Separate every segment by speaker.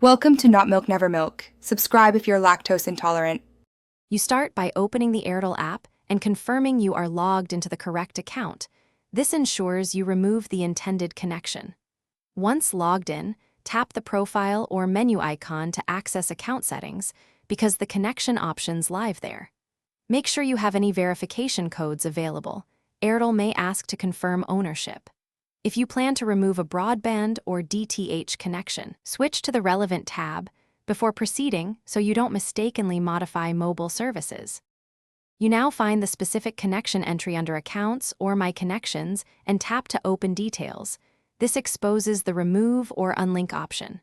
Speaker 1: Welcome to Not Milk Never Milk. Subscribe if you're lactose intolerant.
Speaker 2: You start by opening the Airtel app and confirming you are logged into the correct account. This ensures you remove the intended connection. Once logged in, tap the profile or menu icon to access account settings because the connection option's live there. Make sure you have any verification codes available. Airtel may ask to confirm ownership. If you plan to remove a broadband or DTH connection, switch to the relevant tab before proceeding so you don't mistakenly modify mobile services. You now find the specific connection entry under Accounts or My Connections and tap to open details. This exposes the Remove or Unlink option.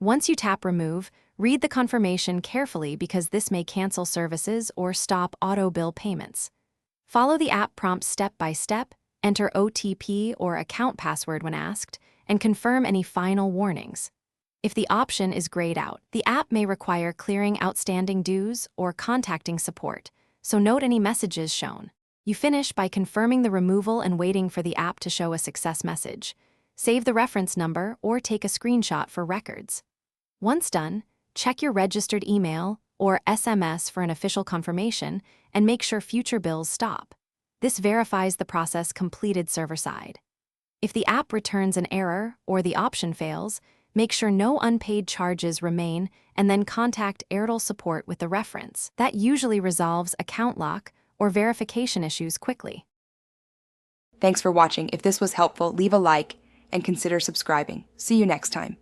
Speaker 2: Once you tap Remove, read the confirmation carefully because this may cancel services or stop auto bill payments. Follow the app prompts step by step, enter OTP or account password when asked, and confirm any final warnings. If the option is grayed out, the app may require clearing outstanding dues or contacting support, so note any messages shown. You finish by confirming the removal and waiting for the app to show a success message. Save the reference number or take a screenshot for records. Once done, check your registered email or SMS for an official confirmation and make sure future bills stop. This verifies the process completed server-side. If the app returns an error or the option fails, make sure no unpaid charges remain and then contact Airtel support with the reference. That usually resolves account lock or verification issues quickly.
Speaker 1: Thanks for watching. If this was helpful, leave a like and consider subscribing. See you next time.